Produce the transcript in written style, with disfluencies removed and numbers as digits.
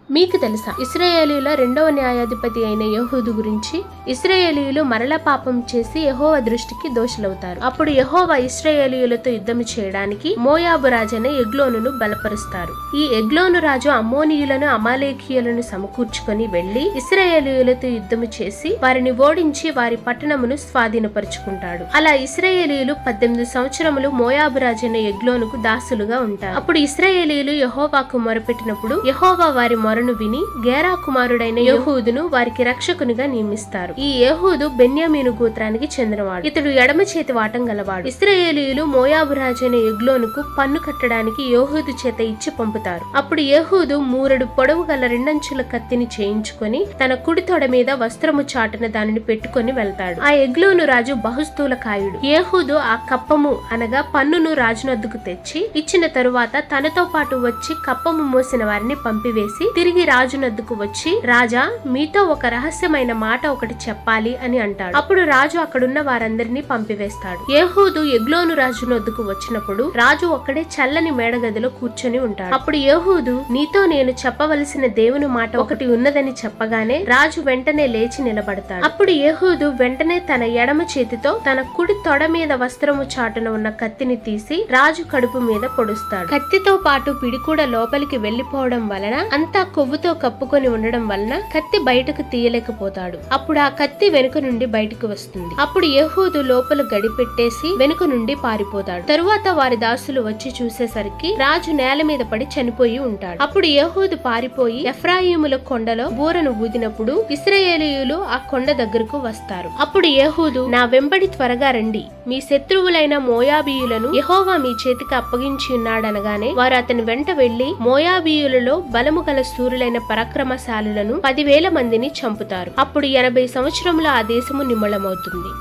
మీకు తెలుసా ఇశ్రాయేలీయుల రెండవ న్యాయాధిపతి అయిన యెహూదు గురించి? ఇశ్రాయేలీయులు మరల పాపం చేసి యెహోవా దృష్టికి దోషులవుతారు. అప్పుడు యెహోవా ఇశ్రాయేలీయులతో యుద్ధం చేయడానికి మోయాబు రాజైన ఎగ్లోనును బలపరుస్తారు. ఈ ఎగ్లోను రాజు అమ్మోనీయులను అమాలేకీయులను సమకూర్చుకొని వెళ్లి ఇశ్రాయేలీయులతో యుద్ధం చేసి వారిని ఓడించి వారి పట్టణమును స్వాధీనపరుచుకుంటాడు. అలా ఇశ్రాయేలీయులు 18 సంవత్సరములు మోయాబు రాజైన ఎగ్లోనుకు దాసులుగా ఉంటారు. అప్పుడు ఇశ్రాయేలీయులు యెహోవాకు మొరపెట్టినప్పుడు యెహోవా వారి మొరను విని గేరా కుమారుడైన యెహూదును వారికి రక్షకునిగా నియమిస్తారు. ఈ యెహూదు బెన్యామీను గోత్రానికి చెందినవాడు. ఇతడు ఎడమ చేతి వాటం గలవాడు. ఇశ్రాయేలీయులు మోయాబు రాజైన ఎగ్లోనుకు పన్ను కట్టడానికి యెహూదు చేత ఇచ్చి పంపుతారు. అప్పుడు యెహూదు మూరెడు పొడవు గల రెండంచుల కత్తిని చేయించుకొని తన కుడి తొడ మీద వస్త్రము చాటున దానిని పెట్టుకొని వెళ్తాడు. ఆ ఎగ్లోను రాజు బహుస్థూల కాయుడు. యెహూదు ఆ కప్పము అనగా పన్నును రాజునొద్దకు తెచ్చి ఇచ్చిన తరువాత తనతో పాటు వచ్చి కప్పము మోసిన వారిని పంపివేసి తిరిగి రాజునొద్దకు వచ్చి, రాజా, మీతో ఒక రహస్యమైన మాట ఒకటి చెప్పాలి అని అంటాడు. అప్పుడు రాజు అక్కడున్న వారందరినీ పంపివేస్తాడు. యెహూదు ఎగ్లోను రాజునొద్దకు వచ్చినప్పుడు రాజు ఒక్కడే చల్లని మేడగదిలో కూర్చొని ఉంటాడు. అప్పుడు యెహూదు, నీతో నేను చెప్పవలసిన దేవుని మాట ఒకటి ఉన్నదని చెప్పగానే రాజు వెంటనే లేచి నిలబడతాడు. అప్పుడు యెహూదు వెంటనే తన ఎడమ చేతితో తన కుడి తొడ మీద వస్త్రము చాటున ఉన్న కత్తిని తీసి రాజు కడుపు మీద పొడుస్తాడు. కత్తితో పాటు పిడి కూడా లోపలికి వెళ్లిపోవడం వలన అంతా కొవ్వుతో కప్పుకొని ఉండడం వలన కత్తి బయటకు తీయలేకపోతాడు. అప్పుడు ఆ కత్తి వెనుక నుండి బయటకు వస్తుంది. అప్పుడు యెహూదు లోపల గడిపెట్టేసి వెనుక నుండి పారిపోతాడు. తరువాత వారి దాసులు వచ్చి చూసేసరికి రాజు నేల మీద పడి చనిపోయి ఉంటాడు. అప్పుడు యెహూదు పారిపోయి ఎఫ్రాయిముల కొండలో బూరను ఊదినప్పుడు ఇశ్రాయేలీయులు ఆ కొండ దగ్గరకు వస్తారు. అప్పుడు యెహూదు, నా వెంబడి త్వరగా రండి, మీ శత్రువులైన మోయాబీయులను యెహోవా మీ చేతికి అప్పగించి ఉన్నాడనగానే వారు అతని వెంట వెళ్లి మోయాబీయులలో బలము గల శూరులైన పరాక్రమశాలులను 10,000 మందిని చంపుతారు. అప్పుడు 80 సంవత్సరములు ఆ దేశము నిమ్మళమవుతుంది.